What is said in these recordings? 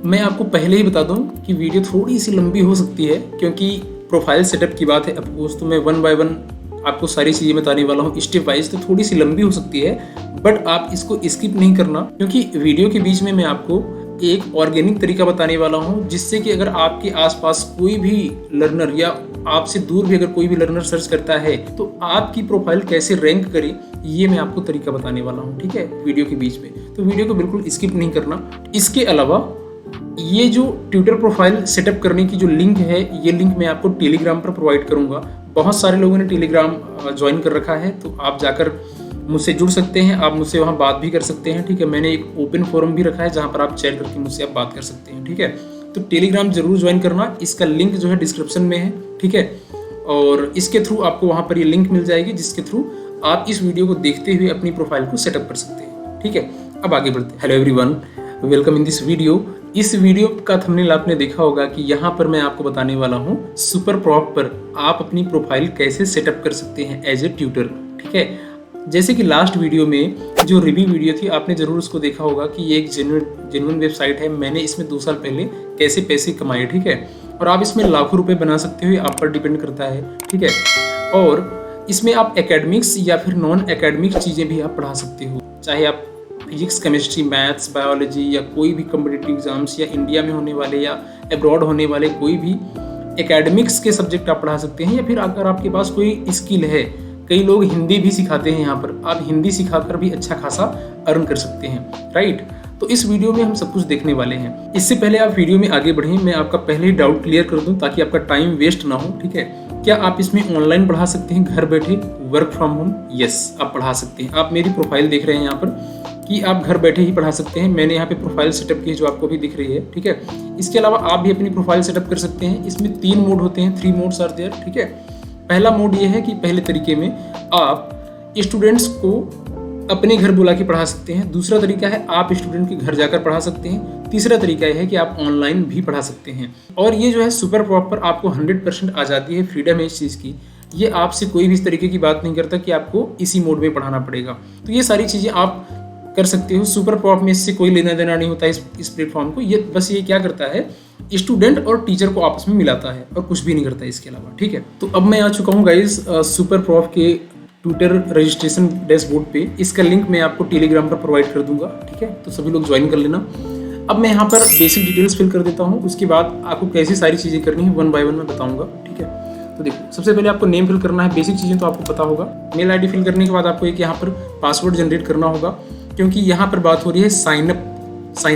मैं आपको पहले ही बता दूं कि वीडियो थोड़ी सी लंबी हो सकती है, क्योंकि प्रोफाइल सेटअप की बात है। अफकोर्स तो मैं 1 बाय 1 आपको सारी चीज़ें बताने वाला हूँ स्टेप वाइज, तो थोड़ी सी लंबी हो सकती है, बट आप इसको स्किप नहीं करना, क्योंकि वीडियो के बीच में मैं आपको एक ऑर्गेनिक तरीका बताने वाला हूँ, जिससे कि अगर आपके आसपास कोई भी लर्नर या आपसे दूर भी अगर कोई भी लर्नर सर्च करता है तो आपकी प्रोफाइल कैसे रैंक करे, ये मैं आपको तरीका बताने वाला हूँ। ठीक है, वीडियो के बीच में, तो वीडियो को बिल्कुल स्किप नहीं करना। इसके अलावा ये जो ट्विटर प्रोफाइल सेटअप करने की जो लिंक है, ये लिंक मैं आपको टेलीग्राम पर प्रोवाइड करूंगा। बहुत सारे लोगों ने टेलीग्राम ज्वाइन कर रखा है, तो आप जाकर मुझसे जुड़ सकते हैं, आप मुझसे वहाँ बात भी कर सकते हैं। ठीक है, मैंने एक ओपन फोरम भी रखा है जहाँ पर आप चैट करके मुझसे आप बात कर सकते हैं। ठीक है, तो टेलीग्राम जरूर ज्वाइन करना, इसका लिंक जो है डिस्क्रिप्शन में है। ठीक है, और इसके थ्रू आपको वहाँ पर ये लिंक मिल जाएगी, जिसके थ्रू आप इस वीडियो को देखते हुए अपनी प्रोफाइल को सेटअप कर सकते हैं। ठीक है, अब आगे बढ़ते हैं। Hello everyone, welcome in this video. इस वीडियो का थंबनेल आपने देखा होगा कि यहाँ पर मैं आपको बताने वाला हूँ सुपर प्रॉप पर आप अपनी प्रोफाइल कैसे सेटअप कर सकते हैं एज ए ट्यूटर। ठीक है, जैसे कि लास्ट वीडियो में जो रिव्यू वीडियो थी, आपने जरूर उसको देखा होगा कि ये एक जेन्युइन वेबसाइट है। मैंने इसमें 2 साल पहले कैसे पैसे कमाए। ठीक है, और आप इसमें लाखों रुपए बना सकते हो, आप पर डिपेंड करता है। ठीक है, और इसमें आप एकेडमिक्स या फिर नॉन एकेडमिक चीज़ें भी आप पढ़ा सकते हो, चाहे आप फिजिक्स, केमिस्ट्री, मैथ्स, बायोलॉजी या कोई भी कॉम्पिटिटिव एग्जाम्स या इंडिया में होने वाले या अब्रॉड होने वाले कोई भी एकेडमिक्स के सब्जेक्ट आप पढ़ा सकते हैं। या फिर अगर आपके पास कोई स्किल है, कई लोग हिंदी भी सिखाते हैं, यहाँ पर आप हिंदी सिखाकर भी अच्छा खासा अर्न कर सकते हैं। राइट, तो इस वीडियो में हम सब कुछ देखने वाले हैं। इससे पहले आप वीडियो में आगे बढ़ें, मैं आपका पहले ही डाउट क्लियर कर दूं ताकि आपका टाइम वेस्ट ना हो। ठीक है, क्या आप इसमें ऑनलाइन पढ़ा सकते हैं घर बैठे, वर्क फ्रॉम होम? यस, आप पढ़ा सकते हैं। आप मेरी प्रोफाइल देख रहे हैं यहाँ पर कि आप घर बैठे ही पढ़ा सकते हैं। मैंने यहाँ पे प्रोफाइल सेटअप की है जो आपको भी दिख रही है। ठीक है, इसके अलावा आप भी अपनी प्रोफाइल सेटअप कर सकते हैं। इसमें 3 मोड होते हैं, 3 मोड्स आर देयर। ठीक है, पहला मोड ये है कि पहले तरीके में आप स्टूडेंट्स को अपने घर बुला के पढ़ा सकते हैं। दूसरा तरीका है आप स्टूडेंट के घर जाकर पढ़ा सकते हैं। तीसरा तरीका यह है कि आप ऑनलाइन भी पढ़ा सकते हैं। और ये जो है सुपर प्रॉपर आपको 100% आज़ादी है, फ्रीडम है इस चीज़ की। ये आपसे कोई भी इस तरीके की बात नहीं करता कि आपको इसी मोड में पढ़ाना पड़ेगा। तो ये सारी चीज़ें आप कर सकते हो। सुपर प्रॉप में इससे कोई लेना देना नहीं होता इस प्लेटफॉर्म को। ये बस ये क्या करता है, स्टूडेंट और टीचर को आपस में मिलाता है और कुछ भी नहीं करता इसके अलावा। ठीक है, तो अब मैं आ चुका हूँ गाइज सुपर प्रॉप के ट्विटर रजिस्ट्रेशन डैशबोर्ड पे। इसका लिंक मैं आपको टेलीग्राम पर प्रोवाइड कर दूंगा। ठीक है, तो सभी लोग ज्वाइन कर लेना। अब मैं यहाँ पर बेसिक डिटेल्स फिल कर देता हूँ, उसके बाद आपको कैसी सारी चीज़ें करनी है 1 बाय 1 मैं बताऊँगा। ठीक है, तो देखो, सबसे पहले आपको नेम फिल करना है। बेसिक चीज़ें तो आपको पता होगा। मेल ID फिल करने के बाद आपको एक यहाँ पर पासवर्ड जनरेट करना होगा, क्योंकि यहाँ पर बात हो रही है साइन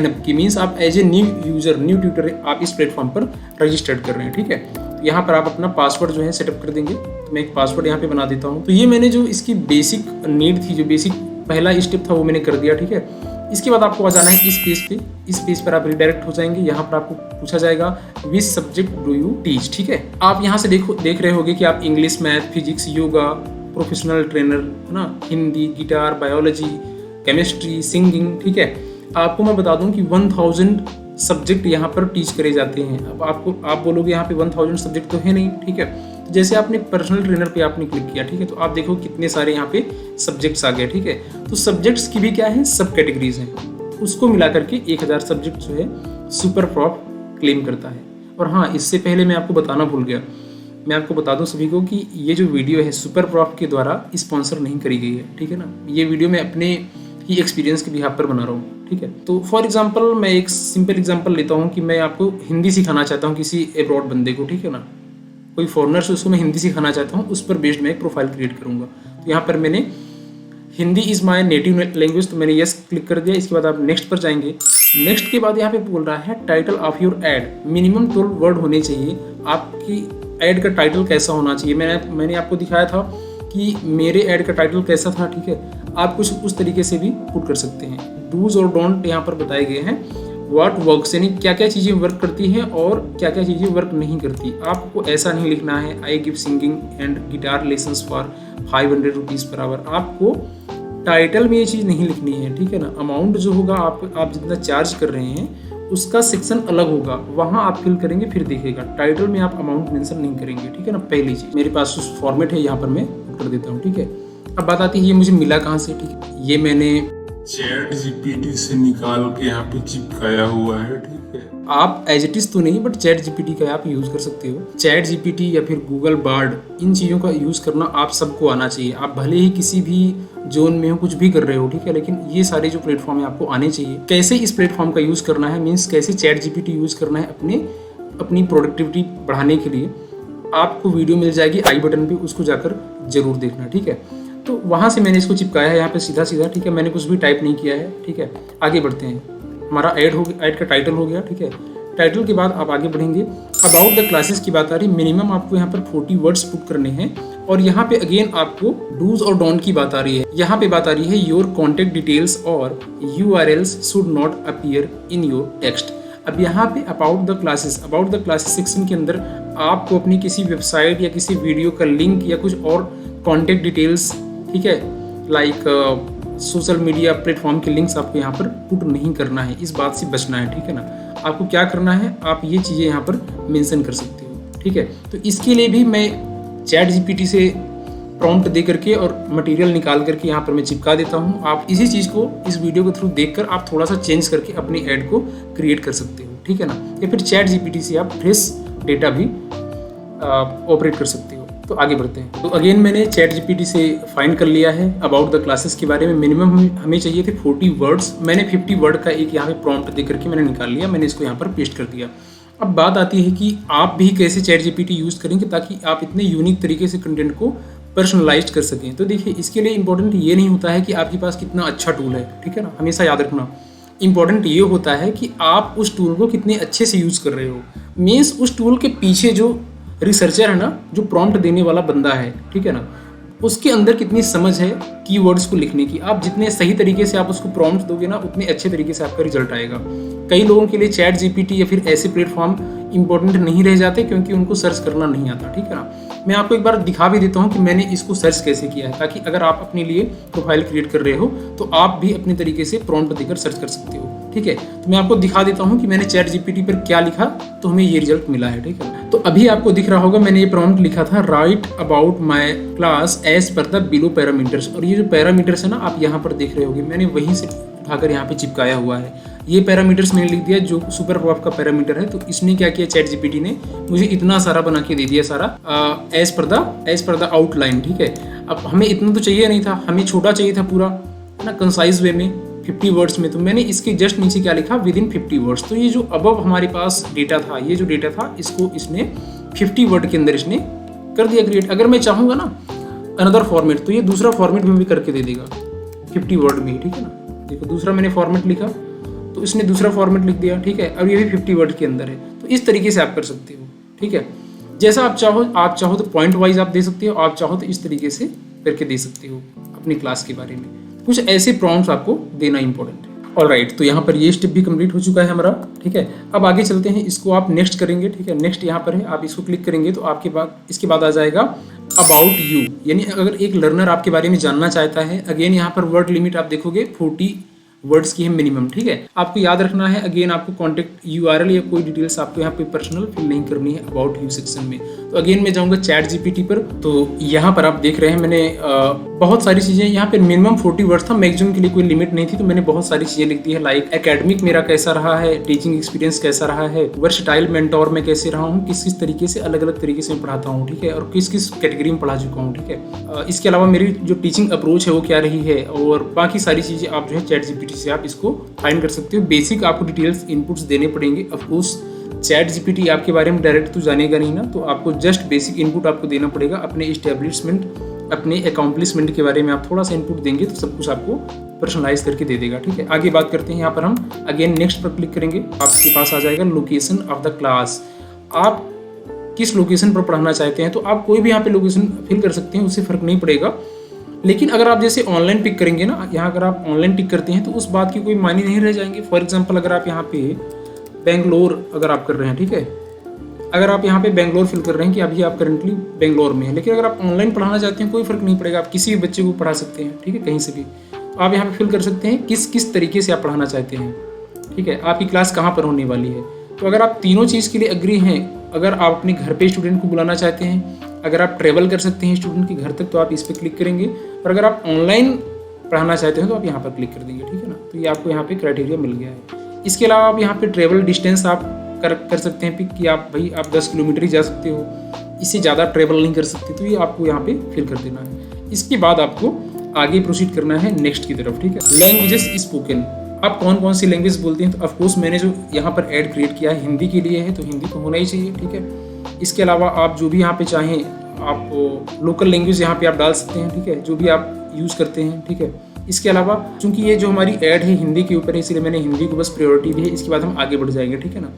अप की। मीन्स आप as a new user, new tutor आप इस प्लेटफॉर्म पर रजिस्टर्ड कर रहे हैं। ठीक है, तो यहाँ पर आप अपना पासवर्ड जो है सेटअप कर देंगे। तो मैं एक पासवर्ड यहाँ पे बना देता हूँ। तो ये मैंने जो इसकी बेसिक नीड थी, जो बेसिक पहला स्टेप था, वो मैंने कर दिया। ठीक है, इसके बाद आपको आ जाना है इस पेज पे। इस पेज पर आप रिडायरेक्ट हो जाएंगे। यहाँ पर आपको पूछा जाएगा which subject do you teach. ठीक है, आप यहाँ से देख रहे होंगे कि आप English, math, physics, yoga, professional trainer, है ना, Hindi, guitar, biology, chemistry, singing. ठीक है, आपको मैं बता दूं कि 1000 सब्जेक्ट यहाँ पर टीच करे जाते हैं। अब आप बोलोगे यहाँ पे 1000 सब्जेक्ट तो है नहीं। ठीक है, तो जैसे आपने पर्सनल ट्रेनर पे आपने क्लिक किया, ठीक है, तो आप देखो कितने सारे यहाँ पे सब्जेक्ट्स आ गए। ठीक है, तो सब्जेक्ट्स की भी क्या है, सब कैटेगरीज हैं, उसको मिला करके 1000 सब्जेक्ट जो है सुपर प्रॉप क्लेम करता है। और हाँ, इससे पहले मैं आपको बताना भूल गया, मैं आपको बता दूं सभी को कि ये जो वीडियो है सुपर प्रॉप के द्वारा स्पॉन्सर नहीं करी गई है। ठीक है ना, ये वीडियो मैं अपने ही एक्सपीरियंस के बिहाफ पर बना रहा हूँ। ठीक है, तो फॉर एग्जांपल मैं एक सिंपल एग्जांपल लेता हूँ कि मैं आपको हिंदी सिखाना चाहता हूँ किसी अब्रॉड बंदे को। ठीक है ना, कोई फॉरेनर से उसको मैं हिंदी सिखाना चाहता हूँ, उस पर बेस्ड मैं एक प्रोफाइल क्रिएट करूँगा। तो यहाँ पर मैंने Hindi is my native language, तो मैंने यस क्लिक कर दिया। इसके बाद आप नेक्स्ट पर जाएंगे। नेक्स्ट के बाद यहाँ पे बोल रहा है title of your add, minimum 12 word होने चाहिए। आपकी एड का टाइटल कैसा होना चाहिए, मैंने आपको दिखाया था कि मेरे ऐड का टाइटल कैसा था। ठीक है, आप कुछ उस तरीके से भी पुट कर सकते हैं। डूज और डोंट यहाँ पर बताए गए हैं। व्हाट वर्क्स, यानी क्या क्या चीज़ें वर्क करती हैं और क्या क्या चीज़ें वर्क नहीं करती। आपको ऐसा नहीं लिखना है I give singing and guitar lessons for 500 rupees per hour. आपको टाइटल में ये चीज़ नहीं लिखनी है। ठीक है ना, अमाउंट जो होगा आप जितना चार्ज कर रहे हैं उसका सेक्शन अलग होगा, वहाँ आप फिल करेंगे, फिर दिखेगा। टाइटल में आप अमाउंट मेंशन नहीं करेंगे। ठीक है ना, पहली चीज़। मेरे पास उस फॉर्मेट है, यहाँ पर मैं कर देता हूँ। ठीक है, अब बात आती है ये मुझे मिला कहाँ से। ठीक है, ये मैंने चैट जीपीटी से निकाल के यहाँ पे चिपकाया हुआ है, ठीक है। आप एज इट इज तो नहीं, बट चैट जीपीटी का आप यूज कर सकते हो। चैट जीपीटी या फिर गूगल बार्ड, इन चीज़ों का यूज करना आप सबको आना चाहिए। आप भले ही किसी भी जोन में हो, कुछ भी कर रहे हो, ठीक है, लेकिन ये सारे जो प्लेटफॉर्म है आपको आने चाहिए। कैसे इस प्लेटफॉर्म का यूज करना है, मीन्स कैसे चैट जीपीटी यूज करना है अपनी प्रोडक्टिविटी बढ़ाने के लिए, आपको वीडियो मिल जाएगी आई बटन पे, उसको जाकर जरूर देखना, ठीक है। तो वहाँ से मैंने इसको चिपकाया है यहाँ पे सीधा सीधा, ठीक है। मैंने कुछ भी टाइप नहीं किया है, ठीक है। आगे बढ़ते हैं। हमारा ऐड हो गया, ऐड का टाइटल हो गया, ठीक है। टाइटल के बाद आप आगे बढ़ेंगे। अबाउट द क्लासेस की बात आ रही, मिनिमम आपको यहाँ पर 40 वर्ड्स पुट करने हैं। और यहाँ पे अगेन आपको डूज और डोंट की बात आ रही है। यहाँ पे बात आ रही है योर कॉन्टेक्ट डिटेल्स और URLs should not appear in your text. अब यहाँ पे अबाउट द क्लासेस सेक्शन के अंदर आपको अपनी किसी वेबसाइट या किसी वीडियो का लिंक या कुछ और कॉन्टेक्ट डिटेल्स, ठीक है, लाइक सोशल मीडिया प्लेटफॉर्म के लिंक्स आपको यहाँ पर पुट नहीं करना है। इस बात से बचना है, ठीक है ना। आपको क्या करना है, आप ये चीज़ें यहाँ पर मेंशन कर सकते हो, ठीक है। तो इसके लिए भी मैं चैट जीपीटी से प्रॉम्प्ट दे करके और मटेरियल निकाल करके यहाँ पर मैं चिपका देता हूँ। आप इसी चीज़ को इस वीडियो के थ्रू देखकर आप थोड़ा सा चेंज करके अपनी ऐड को क्रिएट कर सकते हो, ठीक है ना। या फिर चैट जीपीटी से आप फ्रेश डेटा भी ऑपरेट कर सकते हो। तो आगे बढ़ते हैं। तो अगेन मैंने चैट जीपीटी से फाइंड कर लिया है अबाउट द क्लासेस के बारे में। मिनिमम हमें चाहिए थे 40 वर्ड्स। मैंने 50 वर्ड का एक यहाँ पे प्रॉम्प्ट दे करके मैंने निकाल लिया। मैंने इसको यहाँ पर पेस्ट कर दिया। अब बात आती है कि आप भी कैसे चैट जीपीटी यूज़ करेंगे ताकि आप इतने यूनिक तरीके से कंटेंट को पर्सनलाइज कर सकें। तो देखिए, इसके लिए इंपॉर्टेंट ये नहीं होता है कि आपके पास कितना अच्छा टूल है, ठीक है ना, हमेशा याद रखना। इंपॉर्टेंट ये होता है कि आप उस टूल को कितने अच्छे से यूज़ कर रहे हो। मीन्स उस टूल के पीछे जो रिसर्चर है ना, जो प्रॉम्प्ट देने वाला बंदा है, ठीक है ना, उसके अंदर कितनी समझ है कीवर्ड्स को लिखने की। आप जितने सही तरीके से आप उसको प्रॉम्प्ट दोगे ना, उतने अच्छे तरीके से आपका रिजल्ट आएगा। कई लोगों के लिए चैट जीपीटी या फिर ऐसे प्लेटफॉर्म इंपॉर्टेंट नहीं रह जाते क्योंकि उनको सर्च करना नहीं आता, ठीक है ना। मैं आपको एक बार दिखा भी देता हूँ कि मैंने इसको सर्च कैसे किया है, ताकि अगर आप अपने लिए प्रोफाइल क्रिएट कर रहे हो तो आप भी अपने तरीके से प्रॉम्प्ट देकर सर्च कर सकते हो, ठीक है। तो मैं आपको दिखा देता हूँ कि मैंने चैट जीपीटी पर क्या लिखा तो हमें ये रिजल्ट मिला है, ठीक है। तो अभी आपको दिख रहा होगा, मैंने ये प्रॉम्प्ट लिखा था, write about my class as per the below parameters. और ये जो पैरामीटर्स है ना, आप यहाँ पर देख रहे होगे, मैंने वहीं से उठाकर यहाँ पे चिपकाया हुआ है। ये पैरामीटर्स मैंने लिख दिया जो सुपर प्रॉफ का पैरामीटर है। तो इसने क्या किया, चैट जीपीटी ने मुझे इतना सारा बना के दे दिया सारा एज पर द आउटलाइन, ठीक है। अब हमें इतना तो चाहिए नहीं था, हमें छोटा चाहिए था पूरा, है ना, कंसाइज वे में 50 वर्ड्स में। तो मैंने इसके जस्ट नीचे क्या लिखा, विद इन 50 वर्ड्स। तो ये जो अबव हमारे पास डेटा था, ये जो डेटा था, इसको इसने 50 वर्ड के अंदर इसने कर दिया क्रिएट। अगर मैं चाहूँगा ना अनदर फॉर्मेट, तो ये दूसरा फॉर्मेट में भी करके दे देगा 50 वर्ड में, ठीक है ना। देखो, दूसरा मैंने फॉर्मेट लिखा तो इसने दूसरा फॉर्मेट लिख दिया, ठीक है। और ये भी 50 वर्ड के अंदर है। तो इस तरीके से आप कर सकते हो, ठीक है। जैसा आप चाहो तो पॉइंट वाइज आप दे सकते हो, आप चाहो तो इस तरीके से करके दे सकते हो अपनी क्लास के बारे में। कुछ ऐसे प्रॉम्प्ट्स आपको देना इंपॉर्टेंट है। ऑलराइट, तो यहाँ पर ये स्टेप भी कंप्लीट हो चुका है हमारा, ठीक है। अब आगे चलते हैं, इसको आप नेक्स्ट करेंगे, ठीक है। नेक्स्ट यहाँ पर है, आप इसको क्लिक करेंगे तो आपके बाद इसके बाद आ जाएगा अबाउट यू, यानी अगर एक लर्नर आपके बारे में जानना चाहता है। अगेन यहाँ पर वर्ड लिमिट आप देखोगे 40 वर्ड्स की है मिनिमम, ठीक है। आपको याद रखना है, अगेन आपको कॉन्टेक्ट URL या कोई डिटेल्स आपको यहाँ पे पर्सनल फिल नहीं करनी है अबाउट यू सेक्शन में। तो अगेन मैं जाऊँगा चैट जीपीटी पर। तो यहाँ पर आप देख रहे हैं मैंने बहुत सारी चीज़ें, यहाँ पे मिनिमम 40 वर्ड्स था, मैक्सिमम के लिए कोई लिमिट नहीं थी। तो मैंने बहुत सारी चीज़ें लिख दी है, लाइक एकेडमिक मेरा कैसा रहा है, टीचिंग एक्सपीरियंस कैसा रहा है, वर्सटाइल मेंटोर में कैसे रहा हूँ, किस किस तरीके से अलग अलग तरीके से मैं पढ़ाता हूँ, ठीक है, और किस किस कैटेगरी में पढ़ा चुका हूँ, ठीक है। इसके अलावा मेरी जो टीचिंग अप्रोच है वो क्या रही है, और बाकी सारी चीज़ें आप जो है चैट जीपीटी से आप इसको फाइंड कर सकते हो। बेसिक आपको डिटेल्स इनपुट्स देने पड़ेंगे। ऑफकोर्स चैट जीपीटी आपके बारे में डायरेक्ट तो जानेगा नहीं ना, तो आपको जस्ट बेसिक इनपुट आपको देना पड़ेगा। अपने इस्टेब्लिशमेंट, अपने अकॉम्प्लिशमेंट के बारे में आप थोड़ा सा इनपुट देंगे तो सब कुछ आपको पर्सनलाइज करके दे देगा, ठीक है। आगे बात करते हैं, यहाँ पर हम अगेन नेक्स्ट पर क्लिक करेंगे। आपके पास आ जाएगा लोकेशन ऑफ द क्लास। आप किस लोकेशन पर पढ़ाना चाहते हैं, तो आप कोई भी यहाँ पे लोकेशन फिल कर सकते हैं, उससे फर्क नहीं पड़ेगा। लेकिन अगर आप जैसे ऑनलाइन पिक करेंगे ना, यहाँ अगर आप ऑनलाइन टिक करते हैं तो उस बात की कोई मायने नहीं रह जाएंगे। फॉर एग्जांपल, अगर आप यहाँ पे बेंगलोर अगर आप कर रहे हैं, ठीक है, अगर आप यहाँ पे बेंगलोर फिल कर रहे हैं कि अभी आप करंटली बेंगलोर में हैं, लेकिन अगर आप ऑनलाइन पढ़ाना चाहते हैं कोई फर्क नहीं पड़ेगा, आप किसी भी बच्चे को पढ़ा सकते हैं, ठीक है, कहीं से भी। तो आप यहाँ पे फिल कर सकते हैं किस किस तरीके से आप पढ़ाना चाहते हैं, ठीक है, आपकी क्लास कहाँ पर होने वाली है। तो अगर आप तीनों चीज़ के लिए एग्री हैं, अगर आप अपने घर पे स्टूडेंट को बुलाना चाहते हैं, अगर आप ट्रेवल कर सकते हैं स्टूडेंट के घर तक, तो आप इस पर क्लिक करेंगे। और अगर आप ऑनलाइन पढ़ाना चाहते हो तो आप यहाँ पर क्लिक कर देंगे, ठीक है ना। तो ये आपको यहाँ पे क्राइटेरिया मिल गया है। इसके अलावा आप यहाँ पे ट्रेवल डिस्टेंस आप कर सकते हैं कि आप भाई आप 10 किलोमीटर ही जा सकते हो, इससे ज़्यादा ट्रेवल नहीं कर सकते, तो ये आपको यहाँ पे फिल कर देना है। इसके बाद आपको आगे प्रोसीड करना है नेक्स्ट की तरफ, ठीक है। लैंग्वेजेस स्पोकन, आप कौन कौन सी लैंग्वेज बोलते हैं, तो ऑफकोर्स मैंने जो यहाँ पर ऐड क्रिएट किया है हिंदी के लिए है, तो हिंदी तो होना ही चाहिए, ठीक है। इसके अलावा आप जो भी यहाँ पे चाहें आप लोकल लैंग्वेज यहाँ पे आप डाल सकते हैं, ठीक है, जो भी आप यूज़ करते हैं, ठीक है। इसके अलावा चूंकि ये जो हमारी ऐड है हिंदी के ऊपर है, इसलिए मैंने हिंदी को बस प्रायोरिटी दी है। इसके बाद हम आगे बढ़ जाएंगे, ठीक है ना।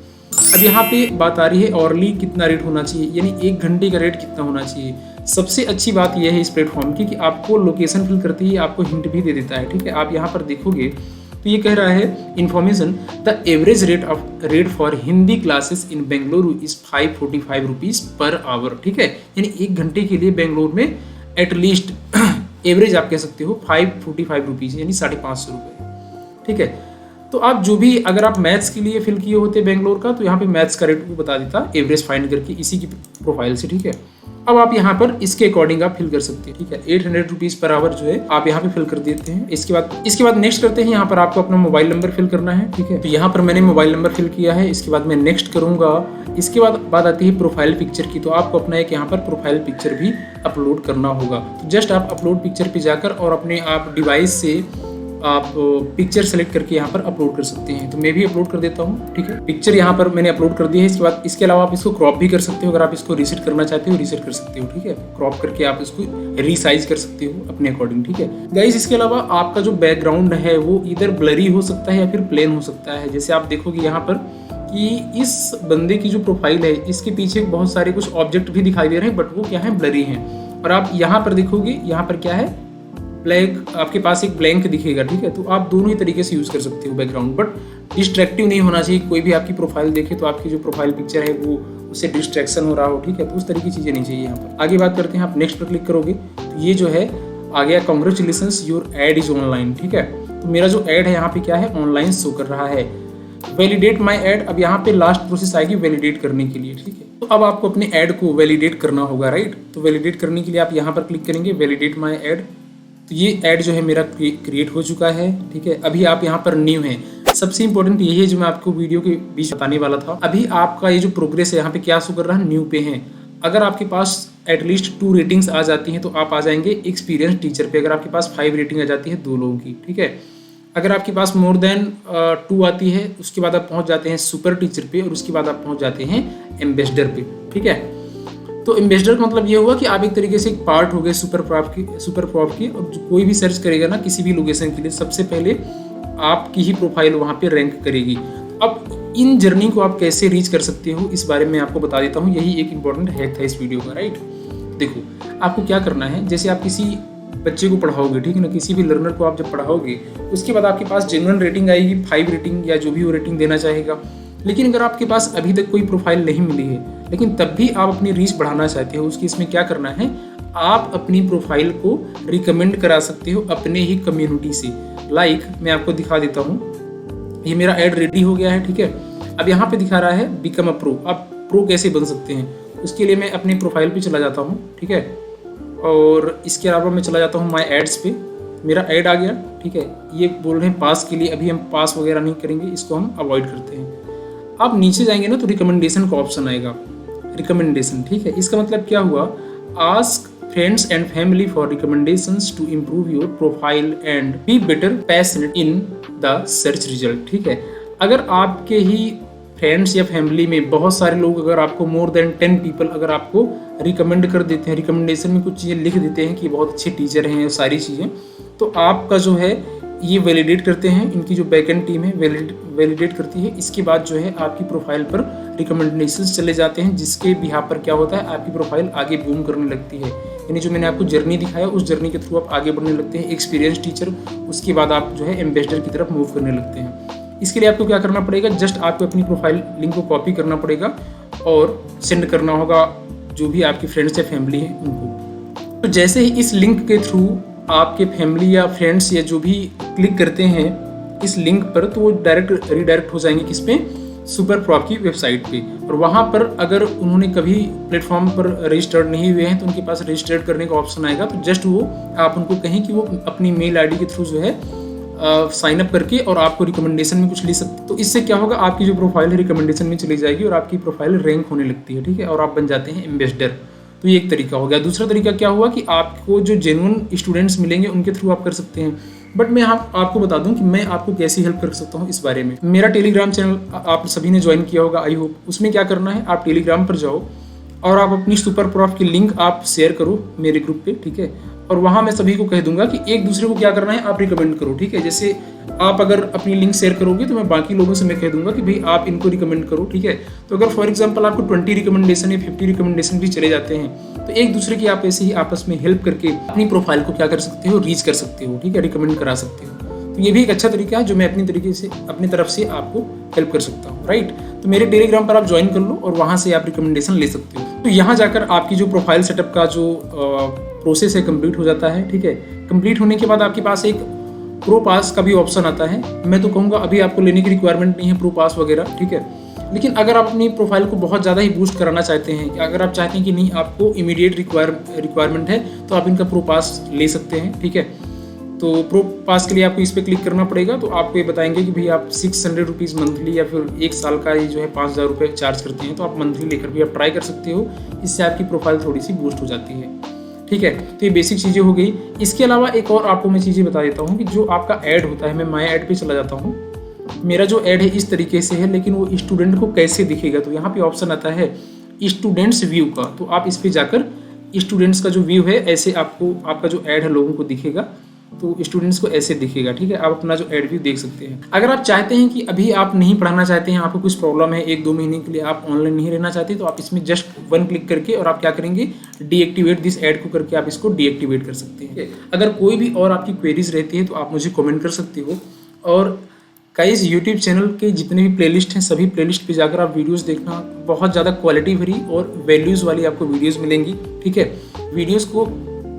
अब यहाँ पे बात आ रही है ऑरली कितना रेट होना चाहिए, यानी 1 घंटे का रेट कितना होना चाहिए। सबसे अच्छी बात यह है इस प्लेटफॉर्म की कि आपको लोकेशन फिल करते ही आपको हिंट भी दे देता है, ठीक है। आप यहाँ पर देखोगे तो ये कह रहा है information, the average rate for Hindi classes in Bengaluru is 545 rupees per hour, ठीक है। यानी 1 घंटे के लिए बेंगलोर में एटलीस्ट एवरेज आप कह सकते हो 545 रुपीज़, यानी 550 रुपये, ठीक है। तो आप जो भी अगर आप मैथ्स के लिए फिल किए होते बेंगलोर का, तो यहाँ पे मैथ्स का रेट को बता देता एवरेज फाइंड करके इसी की प्रोफाइल से, ठीक है। अब आप यहाँ पर इसके अकॉर्डिंग आप फिल कर सकते हैं, ठीक है। 800 रुपीज़ पर आवर जो है आप यहाँ पे फिल कर देते हैं। इसके बाद नेक्स्ट करते हैं। यहाँ पर आपको अपना मोबाइल नंबर फिल करना है, ठीक है। तो यहाँ पर मैंने मोबाइल नंबर फिल किया है। इसके बाद मैं नेक्स्ट करूँगा। इसके बाद बात आती है प्रोफाइल पिक्चर की, तो आपको अपना एक यहाँ पर प्रोफाइल पिक्चर भी अपलोड करना होगा। तो जस्ट आप अपलोड पिक्चर पे जाकर और अपने आप डिवाइस से आप पिक्चर सेलेक्ट करके यहाँ पर अपलोड कर सकते हैं। तो मैं भी अपलोड कर देता हूँ, ठीक है। पिक्चर यहाँ पर मैंने अपलोड कर दी है। इसके बाद इसके अलावा आप इसको क्रॉप भी कर सकते हो, अगर आप इसको रीसेट करना चाहते हो रीसेट कर सकते हो, ठीक है। क्रॉप करके आप इसको रीसाइज कर सकते हो अपने अकॉर्डिंग, ठीक है गाइस। इसके अलावा आपका जो बैकग्राउंड है वो इधर ब्लरी हो सकता है या फिर प्लेन हो सकता है। जैसे आप देखोगे यहाँ पर कि इस बंदे की जो प्रोफाइल है इसके पीछे बहुत सारे कुछ ऑब्जेक्ट भी दिखाई दे रहे हैं, बट वो क्या है, ब्लरी हैं। और आप यहाँ पर देखोगे यहाँ पर क्या है, ब्लैक, आपके पास एक ब्लैंक दिखेगा, ठीक है। तो आप दोनों ही तरीके से यूज़ कर सकते हो बैकग्राउंड, बट डिस्ट्रैक्टिव नहीं होना चाहिए। कोई भी आपकी प्रोफाइल देखे तो आपकी जो प्रोफाइल पिक्चर है वो उससे डिस्ट्रैक्शन हो रहा हो, ठीक है। तो उस तरीके की चीज़ें नहीं चाहिए यहाँ पर। आगे बात करते हैं, आप नेक्स्ट पर क्लिक करोगे तो ये जो है आ गया congratulations your add is online, ठीक है। तो मेरा जो एड है यहाँ पे क्या है, ऑनलाइन शो कर रहा है। वैलिडेट माई एड, अब यहाँ पे लास्ट प्रोसेस आएगी वैलिडेट करने के लिए, ठीक है। तो अब आपको अपने ऐड को वैलिडेट करना होगा, राइट। तो वैलिडेट करने के लिए आप यहाँ पर क्लिक करेंगे वैलिडेट माई एड। तो ये ऐड जो है मेरा क्रिएट हो चुका है, ठीक है। अभी आप यहाँ पर न्यू हैं। सबसे इंपॉर्टेंट यही है जो मैं आपको वीडियो के बीच बताने वाला था। अभी आपका ये जो प्रोग्रेस है यहाँ पे क्या शो कर रहा है, न्यू पे है। अगर आपके पास एटलीस्ट 2 रेटिंग्स आ जाती हैं तो आप आ जाएंगे एक्सपीरियंस टीचर पे। अगर आपके पास 5 रेटिंग आ जाती है 2 लोगों की, ठीक है। अगर आपके पास मोर देन 2 आती है उसके बाद आप पहुँच जाते हैं सुपर टीचर पे, और उसके बाद आप पहुँच जाते हैं एम्बेसडर पे, ठीक है। तो एम्बेसडर का मतलब ये हुआ कि आप एक तरीके से एक पार्ट हो गए सुपर प्रॉप की। और कोई भी सर्च करेगा ना किसी भी लोकेशन के लिए, सबसे पहले आपकी ही प्रोफाइल वहाँ पे रैंक करेगी। अब इन जर्नी को आप कैसे रीच कर सकते हो इस बारे में आपको बता देता हूँ। यही एक इंपॉर्टेंट हैक था इस वीडियो का, राइट। देखो आपको क्या करना है, जैसे आप किसी बच्चे को पढ़ाओगे, ठीक है ना, किसी भी लर्नर को आप जब पढ़ाओगे उसके बाद आपके पास जेन्युइन रेटिंग आएगी, 5 रेटिंग या जो भी वो रेटिंग देना चाहेगा। लेकिन अगर आपके पास अभी तक कोई प्रोफाइल नहीं मिली है लेकिन तब भी आप अपनी रीच बढ़ाना चाहते हो, उसकी इसमें क्या करना है, आप अपनी प्रोफाइल को रिकमेंड करा सकते हो अपने ही कम्युनिटी से। लाइक मैं आपको दिखा देता हूँ, ये मेरा ऐड रेडी हो गया है, ठीक है। अब यहाँ पे दिखा रहा है बिकम अ प्रो। आप प्रो कैसे बन सकते हैं उसके लिए मैं अपनी प्रोफाइल पे चला जाता हूँ, ठीक है। और इसके अलावा मैं चला जाता हूँ माई एड्स पे, मेरा ऐड आ गया, ठीक है। ये बोल रहे हैं पास के लिए, अभी हम पास वगैरह नहीं करेंगे, इसको हम अवॉइड करते हैं। आप नीचे जाएंगे ना तो रिकमेंडेशन का ऑप्शन आएगा, रिकमेंडेशन, ठीक है। इसका मतलब क्या हुआ, ask friends and family for recommendations to improve your profile and be better passionate in the search result, ठीक है। अगर आपके ही फ्रेंड्स या फैमिली में बहुत सारे लोग अगर आपको मोर देन 10 पीपल अगर आपको रिकमेंड कर देते हैं, रिकमेंडेशन में कुछ चीज़ें लिख देते हैं कि बहुत अच्छे टीचर हैं, सारी चीज़ें, तो आपका जो है ये वैलिडेट करते हैं, इनकी जो बैकएंड टीम है वैलिडेट करती है। इसके बाद जो है आपकी प्रोफाइल पर रिकमेंडेशंस चले जाते हैं, जिसके बिहाफ पर क्या होता है, आपकी प्रोफाइल आगे बूम करने लगती है। यानी जो मैंने आपको जर्नी दिखाया उस जर्नी के थ्रू आप आगे बढ़ने लगते हैं, एक्सपीरियंस टीचर, उसके बाद आप जो है एम्बेसडर की तरफ मूव करने लगते हैं। इसके लिए आपको क्या करना पड़ेगा, जस्ट आपको अपनी प्रोफाइल लिंक को कॉपी करना पड़ेगा और सेंड करना होगा जो भी आपके फ्रेंड्स या फैमिली है उनको। तो जैसे ही इस लिंक के थ्रू आपके फैमिली या फ्रेंड्स या जो भी क्लिक करते हैं इस लिंक पर, तो वो डायरेक्ट रीडायरेक्ट हो जाएंगे किस पे, सुपर प्रॉप की वेबसाइट पे। और वहाँ पर अगर उन्होंने कभी प्लेटफॉर्म पर रजिस्टर्ड नहीं हुए हैं तो उनके पास रजिस्टर्ड करने का ऑप्शन आएगा। तो जस्ट वो आप उनको कहें कि वो अपनी मेल आईडी के थ्रू जो है साइन अप करके और आपको रिकमेंडेशन में कुछ ले सकते। तो इससे क्या होगा, आपकी जो प्रोफाइल है रिकमेंडेशन में चली जाएगी और आपकी प्रोफाइल रैंक होने लगती है, ठीक है, और आप बन जाते हैं एम्बेसडर। तो ये एक तरीका हो गया। दूसरा तरीका क्या हुआ कि आपको जो जेन्युइन स्टूडेंट्स मिलेंगे उनके थ्रू आप कर सकते हैं। बट मैं आपको बता दूं कि मैं आपको कैसे हेल्प कर सकता हूं इस बारे में। मेरा टेलीग्राम चैनल आप सभी ने ज्वाइन किया होगा, आई होप। उसमें क्या करना है, आप टेलीग्राम पर जाओ और आप अपनी सुपर प्रॉफ की लिंक आप शेयर करो मेरे ग्रुप पे, ठीक है। और वहाँ मैं सभी को कह दूंगा कि एक दूसरे को क्या करना है, आप रिकमेंड करो, ठीक है। जैसे आप अगर अपनी लिंक शेयर करोगे तो मैं बाकी लोगों से मैं कह दूंगा कि भाई आप इनको रिकमेंड करो, ठीक है। तो अगर फॉर एग्जांपल आपको 20 रिकमेंडेशन या 50 रिकमेंडेशन भी चले जाते हैं तो एक दूसरे की आप ऐसे ही आपस में हेल्प करके अपनी प्रोफाइल को क्या कर सकते हो, रीच कर सकते हो, ठीक है, रिकमेंड करा सकते हो। तो ये भी एक अच्छा तरीका है जो मैं अपनी तरीके से अपनी तरफ से आपको हेल्प कर सकता हूँ, राइट। तो मेरे टेलीग्राम पर आप ज्वाइन कर लो और वहाँ से आप रिकमेंडेशन ले सकते हो। तो यहाँ जाकर आपकी जो प्रोफाइल सेटअप का जो प्रोसेस है कंप्लीट हो जाता है, ठीक है। कंप्लीट होने के बाद आपके पास एक प्रो पास का भी ऑप्शन आता है। मैं तो कहूँगा अभी आपको लेने की रिक्वायरमेंट नहीं है प्रो पास वगैरह, ठीक है। लेकिन अगर आप अपनी प्रोफाइल को बहुत ज़्यादा ही बूस्ट कराना चाहते हैं, अगर आप चाहते हैं कि नहीं आपको इमीडिएट रिक्वायरमेंट है तो आप इनका प्रो पास ले सकते हैं, ठीक है। तो प्रो पास के लिए आपको इस पर क्लिक करना पड़ेगा। तो आपको ये बताएंगे कि भाई आप 600 रुपीज़ मंथली या फिर एक साल का ये जो है 5000 रुपये चार्ज करते हैं, तो आप मंथली लेकर भी आप ट्राई कर सकते हो। इससे आपकी प्रोफाइल थोड़ी सी बूस्ट हो जाती है, ठीक है। तो ये बेसिक चीज़ें हो गई। इसके अलावा एक और आपको मैं चीज़ें बता देता हूँ कि जो आपका ऐड होता है, मैं माई ऐड पे चला जाता हूँ। मेरा जो ऐड है इस तरीके से है, लेकिन वो स्टूडेंट को कैसे दिखेगा, तो यहाँ पे ऑप्शन आता है स्टूडेंट्स व्यू का। तो आप इस पर जाकर स्टूडेंट्स का जो व्यू है ऐसे आपको आपका जो ऐड है लोगों को दिखेगा। तो स्टूडेंट्स को ऐसे दिखेगा, ठीक है। आप अपना जो ऐड व्यू देख सकते हैं। अगर आप चाहते हैं कि अभी आप नहीं पढ़ाना चाहते हैं, आपको कुछ प्रॉब्लम है, 1-2 महीने के लिए आप ऑनलाइन नहीं रहना चाहते, तो आप इसमें जस्ट 1 क्लिक करके और आप क्या करेंगे, डीएक्टिवेट दिस ऐड को करके आप इसको डीएक्टिवेट कर सकते हैं। अगर कोई भी और आपकी क्वेरीज रहती है तो आप मुझे कमेंट कर सकते हो। और गाइस यूट्यूब चैनल के जितने भी प्लेलिस्ट हैं सभी प्लेलिस्ट पे जाकर आप वीडियोस देखना, बहुत ज़्यादा क्वालिटी भरी और वैल्यूज़ वाली आपको वीडियोस मिलेंगी, ठीक है। वीडियोस को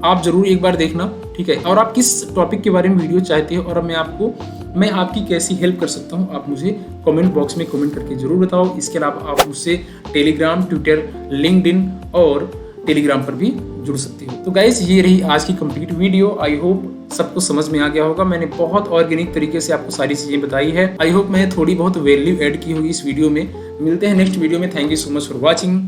आप जरूर एक बार देखना, ठीक है। और आप किस टॉपिक के बारे में वीडियो चाहते हो और मैं आपकी कैसी हेल्प कर सकता हूँ, आप मुझे कमेंट बॉक्स में कमेंट करके जरूर बताओ। इसके अलावा आप मुझसे टेलीग्राम, ट्विटर, लिंक्डइन और टेलीग्राम पर भी जुड़ सकते हो। तो गाइस ये रही आज की कंप्लीट वीडियो। आई होप सबको समझ में आ गया होगा। मैंने बहुत ऑर्गेनिक तरीके से आपको सारी चीज़ें बताई है। आई होप मैंने थोड़ी बहुत वैल्यू ऐड की होगी इस वीडियो में। मिलते हैं नेक्स्ट वीडियो में। Thank you so much for watching.